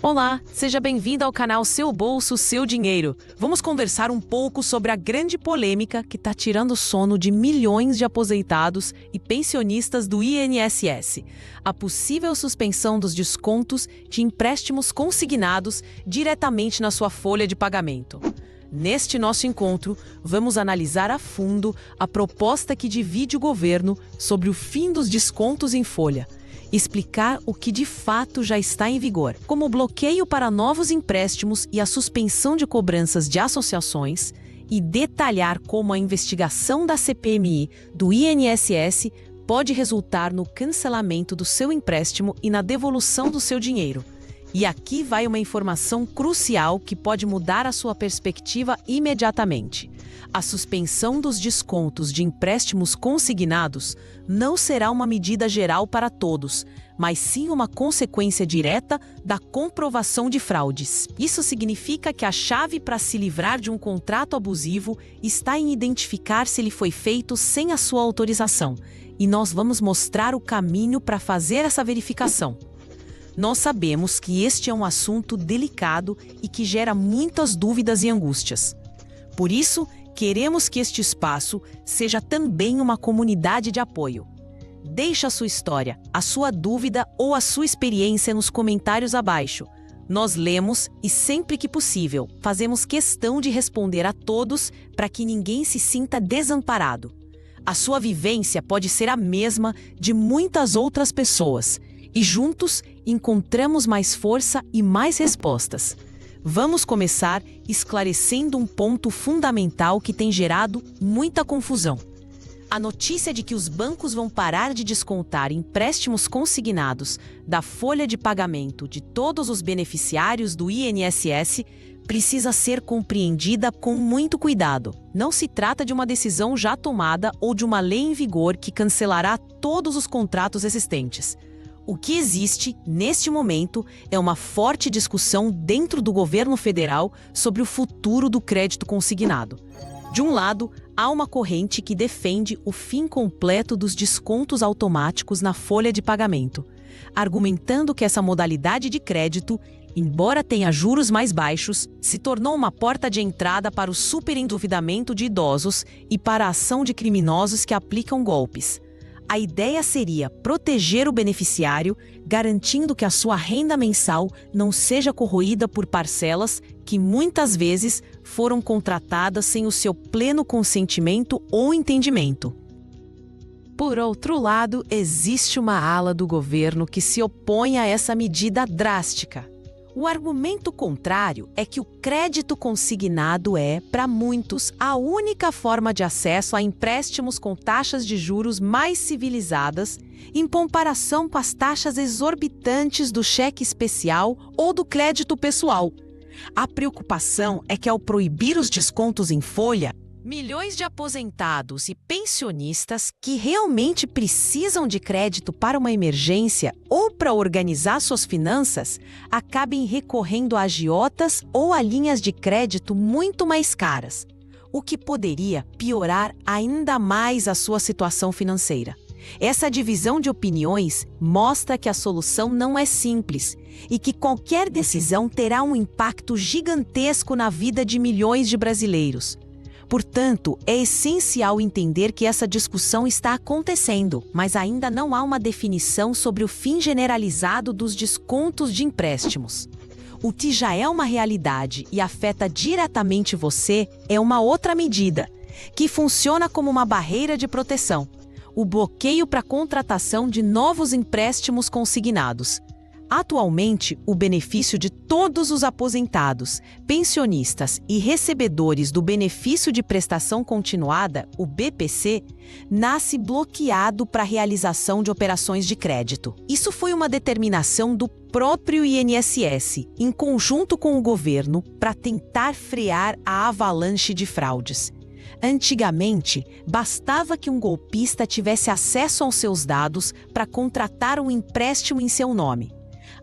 Olá, seja bem-vindo ao canal Seu Bolso, Seu Dinheiro. Vamos conversar um pouco sobre a grande polêmica que está tirando o sono de milhões de aposentados e pensionistas do INSS. A possível suspensão dos descontos de empréstimos consignados diretamente na sua folha de pagamento. Neste nosso encontro, vamos analisar a fundo a proposta que divide o governo sobre o fim dos descontos em folha, explicar o que de fato já está em vigor, como o bloqueio para novos empréstimos e a suspensão de cobranças de associações, e detalhar como a investigação da CPMI do INSS pode resultar no cancelamento do seu empréstimo e na devolução do seu dinheiro. E aqui vai uma informação crucial que pode mudar a sua perspectiva imediatamente. A suspensão dos descontos de empréstimos consignados não será uma medida geral para todos, mas sim uma consequência direta da comprovação de fraudes. Isso significa que a chave para se livrar de um contrato abusivo está em identificar se ele foi feito sem a sua autorização. E nós vamos mostrar o caminho para fazer essa verificação. Nós sabemos que este é um assunto delicado e que gera muitas dúvidas e angústias. Por isso, queremos que este espaço seja também uma comunidade de apoio. Deixe a sua história, a sua dúvida ou a sua experiência nos comentários abaixo. Nós lemos e, sempre que possível, fazemos questão de responder a todos para que ninguém se sinta desamparado. A sua vivência pode ser a mesma de muitas outras pessoas. E juntos encontramos mais força e mais respostas. Vamos começar esclarecendo um ponto fundamental que tem gerado muita confusão. A notícia de que os bancos vão parar de descontar empréstimos consignados da folha de pagamento de todos os beneficiários do INSS precisa ser compreendida com muito cuidado. Não se trata de uma decisão já tomada ou de uma lei em vigor que cancelará todos os contratos existentes. O que existe, neste momento, é uma forte discussão dentro do governo federal sobre o futuro do crédito consignado. De um lado, há uma corrente que defende o fim completo dos descontos automáticos na folha de pagamento, argumentando que essa modalidade de crédito, embora tenha juros mais baixos, se tornou uma porta de entrada para o superendividamento de idosos e para a ação de criminosos que aplicam golpes. A ideia seria proteger o beneficiário, garantindo que a sua renda mensal não seja corroída por parcelas que muitas vezes foram contratadas sem o seu pleno consentimento ou entendimento. Por outro lado, existe uma ala do governo que se opõe a essa medida drástica. O argumento contrário é que o crédito consignado é, para muitos, a única forma de acesso a empréstimos com taxas de juros mais civilizadas, em comparação com as taxas exorbitantes do cheque especial ou do crédito pessoal. A preocupação é que, ao proibir os descontos em folha, milhões de aposentados e pensionistas que realmente precisam de crédito para uma emergência ou para organizar suas finanças acabem recorrendo a agiotas ou a linhas de crédito muito mais caras, o que poderia piorar ainda mais a sua situação financeira. Essa divisão de opiniões mostra que a solução não é simples e que qualquer decisão terá um impacto gigantesco na vida de milhões de brasileiros. Portanto, é essencial entender que essa discussão está acontecendo, mas ainda não há uma definição sobre o fim generalizado dos descontos de empréstimos. O que já é uma realidade e afeta diretamente você é uma outra medida, que funciona como uma barreira de proteção: o bloqueio para a contratação de novos empréstimos consignados. Atualmente, o benefício de todos os aposentados, pensionistas e recebedores do benefício de prestação continuada, o BPC, nasce bloqueado para a realização de operações de crédito. Isso foi uma determinação do próprio INSS, em conjunto com o governo, para tentar frear a avalanche de fraudes. Antigamente, bastava que um golpista tivesse acesso aos seus dados para contratar um empréstimo em seu nome.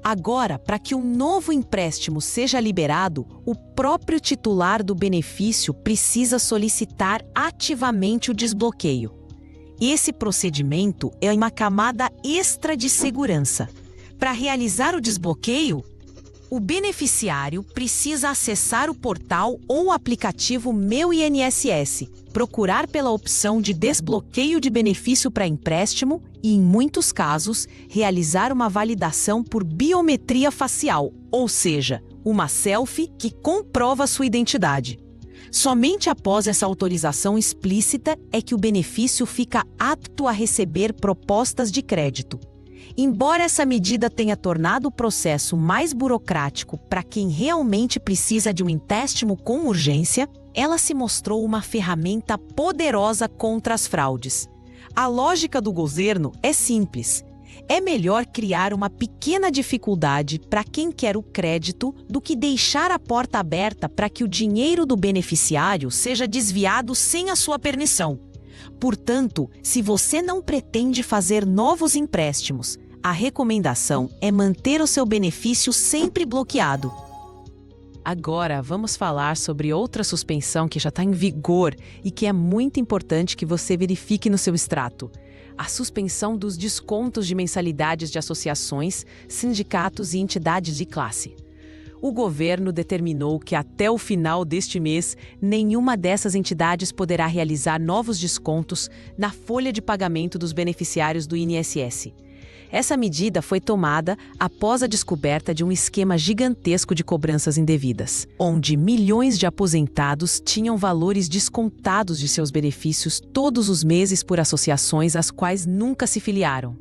Agora, para que um novo empréstimo seja liberado, o próprio titular do benefício precisa solicitar ativamente o desbloqueio. Esse procedimento é uma camada extra de segurança. Para realizar o desbloqueio, O beneficiário precisa acessar o portal ou o aplicativo Meu INSS, procurar pela opção de desbloqueio de benefício para empréstimo e, em muitos casos, realizar uma validação por biometria facial, ou seja, uma selfie que comprova sua identidade. Somente após essa autorização explícita é que o benefício fica apto a receber propostas de crédito. Embora essa medida tenha tornado o processo mais burocrático para quem realmente precisa de um empréstimo com urgência, ela se mostrou uma ferramenta poderosa contra as fraudes. A lógica do governo é simples. É melhor criar uma pequena dificuldade para quem quer o crédito do que deixar a porta aberta para que o dinheiro do beneficiário seja desviado sem a sua permissão. Portanto, se você não pretende fazer novos empréstimos, a recomendação é manter o seu benefício sempre bloqueado. Agora, vamos falar sobre outra suspensão que já está em vigor e que é muito importante que você verifique no seu extrato. A suspensão dos descontos de mensalidades de associações, sindicatos e entidades de classe. O governo determinou que até o final deste mês, nenhuma dessas entidades poderá realizar novos descontos na folha de pagamento dos beneficiários do INSS. Essa medida foi tomada após a descoberta de um esquema gigantesco de cobranças indevidas, onde milhões de aposentados tinham valores descontados de seus benefícios todos os meses por associações às quais nunca se filiaram.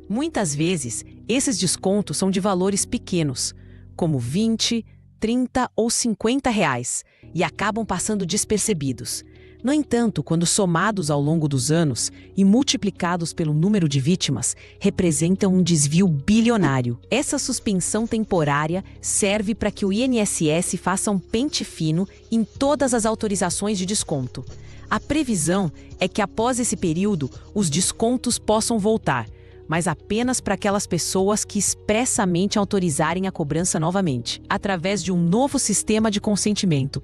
Muitas vezes, esses descontos são de valores pequenos, como 20, 30 ou 50 reais, e acabam passando despercebidos. No entanto, quando somados ao longo dos anos e multiplicados pelo número de vítimas, representam um desvio bilionário. Essa suspensão temporária serve para que o INSS faça um pente fino em todas as autorizações de desconto. A previsão é que após esse período, os descontos possam voltar, mas apenas para aquelas pessoas que expressamente autorizarem a cobrança novamente, através de um novo sistema de consentimento.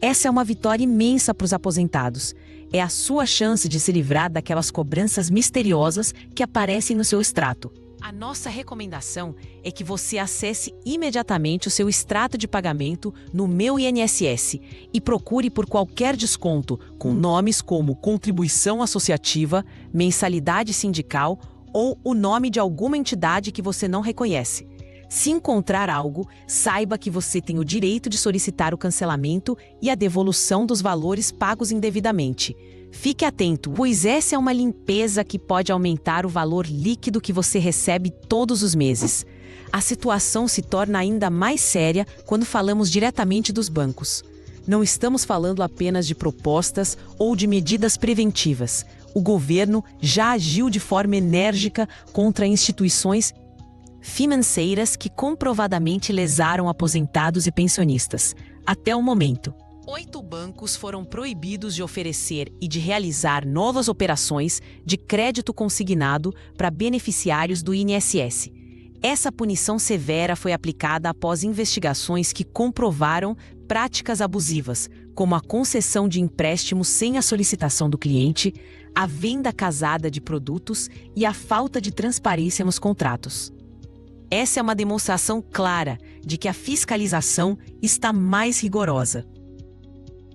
Essa é uma vitória imensa para os aposentados. É a sua chance de se livrar daquelas cobranças misteriosas que aparecem no seu extrato. A nossa recomendação é que você acesse imediatamente o seu extrato de pagamento no Meu INSS e procure por qualquer desconto com nomes como contribuição associativa, mensalidade sindical ou o nome de alguma entidade que você não reconhece. Se encontrar algo, saiba que você tem o direito de solicitar o cancelamento e a devolução dos valores pagos indevidamente. Fique atento, pois essa é uma limpeza que pode aumentar o valor líquido que você recebe todos os meses. A situação se torna ainda mais séria quando falamos diretamente dos bancos. Não estamos falando apenas de propostas ou de medidas preventivas. O governo já agiu de forma enérgica contra instituições financeiras que comprovadamente lesaram aposentados e pensionistas. Até o momento, 8 bancos foram proibidos de oferecer e de realizar novas operações de crédito consignado para beneficiários do INSS. Essa punição severa foi aplicada após investigações que comprovaram práticas abusivas, como a concessão de empréstimos sem a solicitação do cliente, a venda casada de produtos e a falta de transparência nos contratos. Essa é uma demonstração clara de que a fiscalização está mais rigorosa.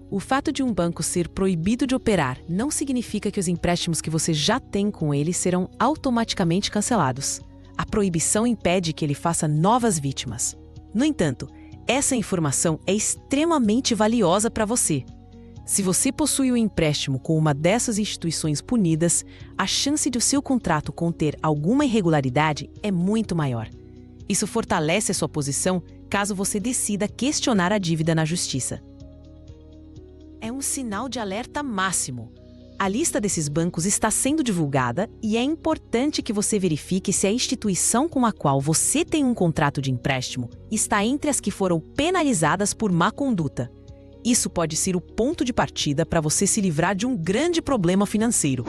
O fato de um banco ser proibido de operar não significa que os empréstimos que você já tem com ele serão automaticamente cancelados. A proibição impede que ele faça novas vítimas. No entanto, essa informação é extremamente valiosa para você. Se você possui um empréstimo com uma dessas instituições punidas, a chance de o seu contrato conter alguma irregularidade é muito maior. Isso fortalece a sua posição caso você decida questionar a dívida na justiça. É um sinal de alerta máximo. A lista desses bancos está sendo divulgada e é importante que você verifique se a instituição com a qual você tem um contrato de empréstimo está entre as que foram penalizadas por má conduta. Isso pode ser o ponto de partida para você se livrar de um grande problema financeiro.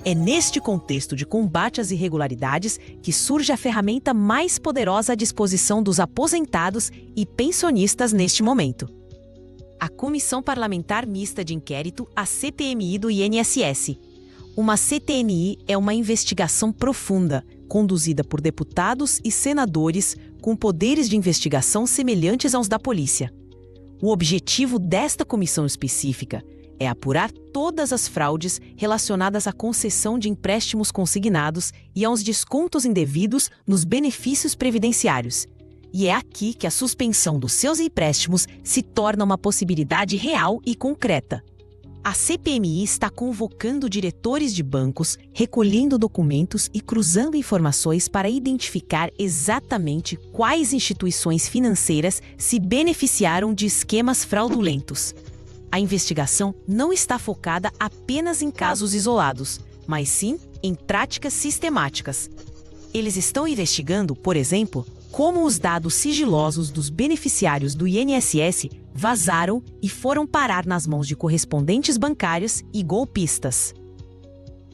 É neste contexto de combate às irregularidades que surge a ferramenta mais poderosa à disposição dos aposentados e pensionistas neste momento. A Comissão Parlamentar Mista de Inquérito, a CPMI do INSS. Uma CPMI é uma investigação profunda, conduzida por deputados e senadores com poderes de investigação semelhantes aos da polícia. O objetivo desta comissão específica é apurar todas as fraudes relacionadas à concessão de empréstimos consignados e aos descontos indevidos nos benefícios previdenciários. E é aqui que a suspensão dos seus empréstimos se torna uma possibilidade real e concreta. A CPMI está convocando diretores de bancos, recolhendo documentos e cruzando informações para identificar exatamente quais instituições financeiras se beneficiaram de esquemas fraudulentos. A investigação não está focada apenas em casos isolados, mas sim em práticas sistemáticas. Eles estão investigando, por exemplo, como os dados sigilosos dos beneficiários do INSS vazaram e foram parar nas mãos de correspondentes bancários e golpistas.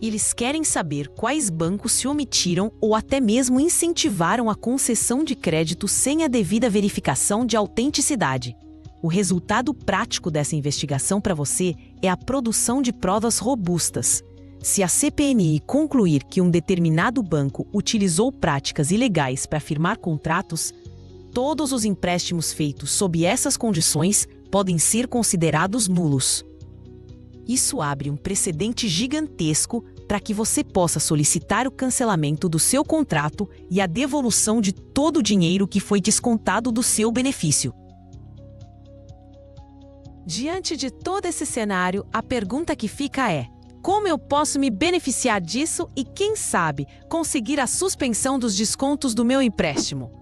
Eles querem saber quais bancos se omitiram ou até mesmo incentivaram a concessão de crédito sem a devida verificação de autenticidade. O resultado prático dessa investigação para você é a produção de provas robustas. Se a CPMI concluir que um determinado banco utilizou práticas ilegais para firmar contratos, todos os empréstimos feitos sob essas condições podem ser considerados nulos. Isso abre um precedente gigantesco para que você possa solicitar o cancelamento do seu contrato e a devolução de todo o dinheiro que foi descontado do seu benefício. Diante de todo esse cenário, a pergunta que fica é: como eu posso me beneficiar disso e, quem sabe, conseguir a suspensão dos descontos do meu empréstimo?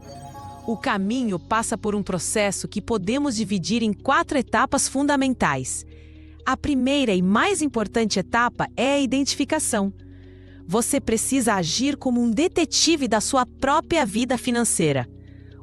O caminho passa por um processo que podemos dividir em 4 etapas fundamentais. A primeira e mais importante etapa é a identificação. Você precisa agir como um detetive da sua própria vida financeira.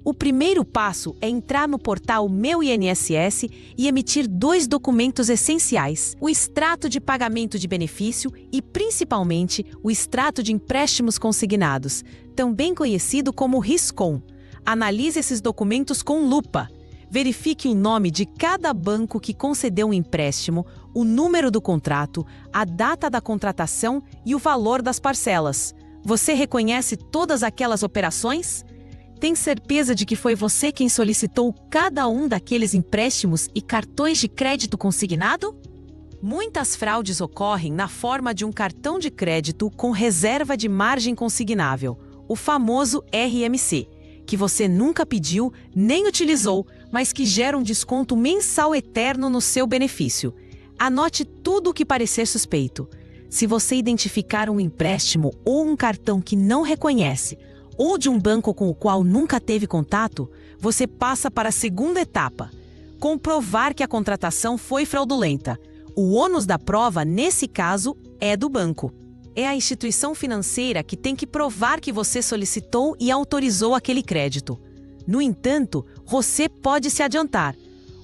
O primeiro passo é entrar no portal Meu INSS e emitir 2 documentos essenciais: o extrato de pagamento de benefício e, principalmente, o extrato de empréstimos consignados, também conhecido como RISCOM. Analise esses documentos com lupa. Verifique o nome de cada banco que concedeu um empréstimo, o número do contrato, a data da contratação e o valor das parcelas. Você reconhece todas aquelas operações? Tem certeza de que foi você quem solicitou cada um daqueles empréstimos e cartões de crédito consignado? Muitas fraudes ocorrem na forma de um cartão de crédito com reserva de margem consignável, o famoso RMC, que você nunca pediu nem utilizou, mas que gera um desconto mensal eterno no seu benefício. Anote tudo o que parecer suspeito. Se você identificar um empréstimo ou um cartão que não reconhece, ou de um banco com o qual nunca teve contato, você passa para a segunda etapa: comprovar que a contratação foi fraudulenta. O ônus da prova, nesse caso, é do banco. É a instituição financeira que tem que provar que você solicitou e autorizou aquele crédito. No entanto, você pode se adiantar.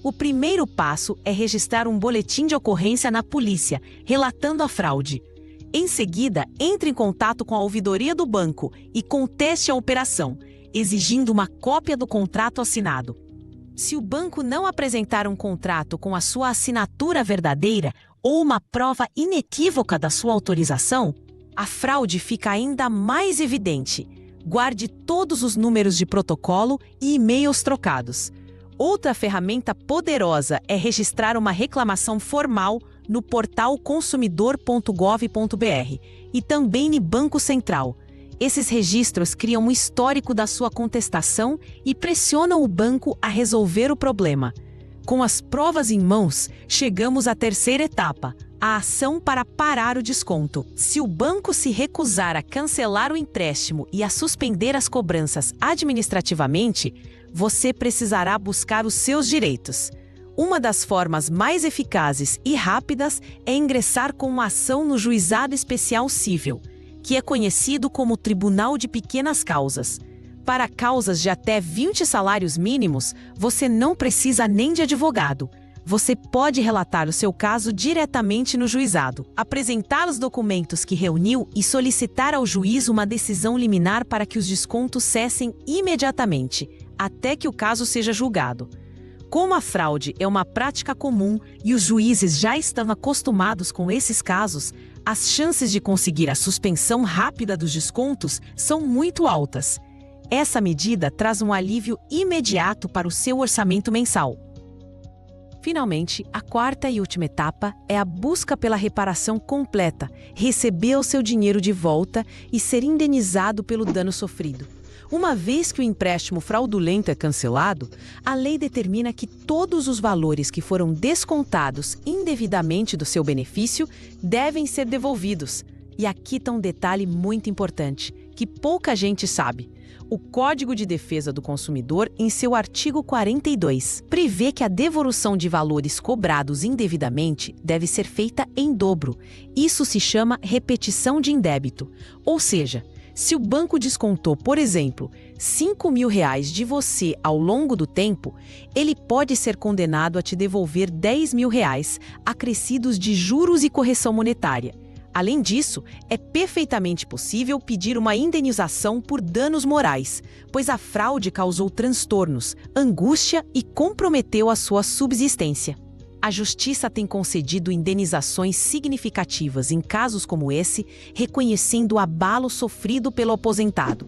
O primeiro passo é registrar um boletim de ocorrência na polícia, relatando a fraude. Em seguida, entre em contato com a ouvidoria do banco e conteste a operação, exigindo uma cópia do contrato assinado. Se o banco não apresentar um contrato com a sua assinatura verdadeira ou uma prova inequívoca da sua autorização, a fraude fica ainda mais evidente. Guarde todos os números de protocolo e e-mails trocados. Outra ferramenta poderosa é registrar uma reclamação formal no portal consumidor.gov.br e também no Banco Central. Esses registros criam um histórico da sua contestação e pressionam o banco a resolver o problema. Com as provas em mãos, chegamos à terceira etapa: a ação para parar o desconto. Se o banco se recusar a cancelar o empréstimo e a suspender as cobranças administrativamente, você precisará buscar os seus direitos. Uma das formas mais eficazes e rápidas é ingressar com uma ação no Juizado Especial Cível, que é conhecido como Tribunal de Pequenas Causas. Para causas de até 20 salários mínimos, você não precisa nem de advogado. Você pode relatar o seu caso diretamente no juizado, apresentar os documentos que reuniu e solicitar ao juiz uma decisão liminar para que os descontos cessem imediatamente, até que o caso seja julgado. Como a fraude é uma prática comum e os juízes já estão acostumados com esses casos, as chances de conseguir a suspensão rápida dos descontos são muito altas. Essa medida traz um alívio imediato para o seu orçamento mensal. Finalmente, a quarta e última etapa é a busca pela reparação completa, receber o seu dinheiro de volta e ser indenizado pelo dano sofrido. Uma vez que o empréstimo fraudulento é cancelado, a lei determina que todos os valores que foram descontados indevidamente do seu benefício devem ser devolvidos. E aqui está um detalhe muito importante, que pouca gente sabe. O Código de Defesa do Consumidor, em seu artigo 42, prevê que a devolução de valores cobrados indevidamente deve ser feita em dobro. Isso se chama repetição de indébito. Ou seja, se o banco descontou, por exemplo, R$5.000 de você ao longo do tempo, ele pode ser condenado a te devolver R$10.000, acrescidos de juros e correção monetária. Além disso, é perfeitamente possível pedir uma indenização por danos morais, pois a fraude causou transtornos, angústia e comprometeu a sua subsistência. A Justiça tem concedido indenizações significativas em casos como esse, reconhecendo o abalo sofrido pelo aposentado.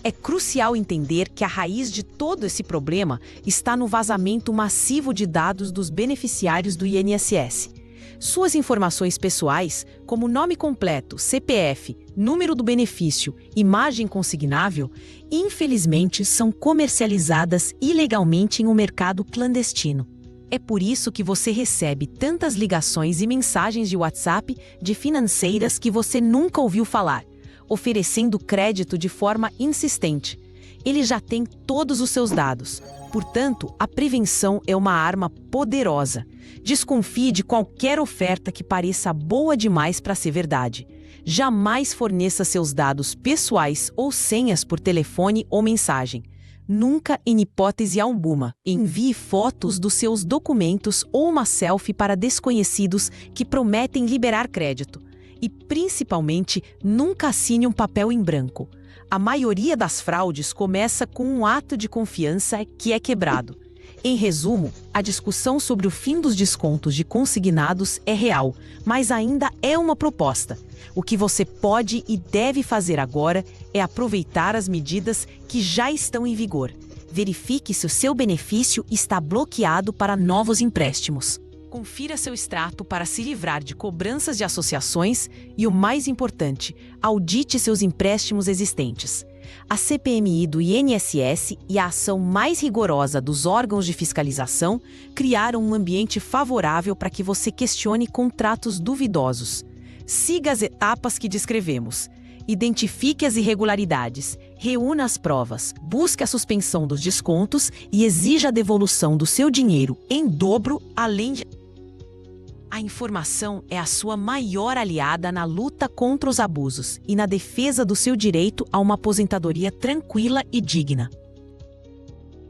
É crucial entender que a raiz de todo esse problema está no vazamento massivo de dados dos beneficiários do INSS. Suas informações pessoais, como nome completo, CPF, número do benefício, imagem consignável, infelizmente são comercializadas ilegalmente em um mercado clandestino. É por isso que você recebe tantas ligações e mensagens de WhatsApp de financeiras que você nunca ouviu falar, oferecendo crédito de forma insistente. Ele já tem todos os seus dados. Portanto, a prevenção é uma arma poderosa. Desconfie de qualquer oferta que pareça boa demais para ser verdade. Jamais forneça seus dados pessoais ou senhas por telefone ou mensagem. Nunca, em hipótese alguma, envie fotos dos seus documentos ou uma selfie para desconhecidos que prometem liberar crédito. E, principalmente, nunca assine um papel em branco. A maioria das fraudes começa com um ato de confiança que é quebrado. Em resumo, a discussão sobre o fim dos descontos de consignados é real, mas ainda é uma proposta. O que você pode e deve fazer agora é aproveitar as medidas que já estão em vigor. Verifique se o seu benefício está bloqueado para novos empréstimos. Confira seu extrato para se livrar de cobranças de associações e, o mais importante, audite seus empréstimos existentes. A CPMI do INSS e a ação mais rigorosa dos órgãos de fiscalização criaram um ambiente favorável para que você questione contratos duvidosos. Siga as etapas que descrevemos. Identifique as irregularidades, reúna as provas, busque a suspensão dos descontos e exija a devolução do seu dinheiro em dobro, além de... A informação é a sua maior aliada na luta contra os abusos e na defesa do seu direito a uma aposentadoria tranquila e digna.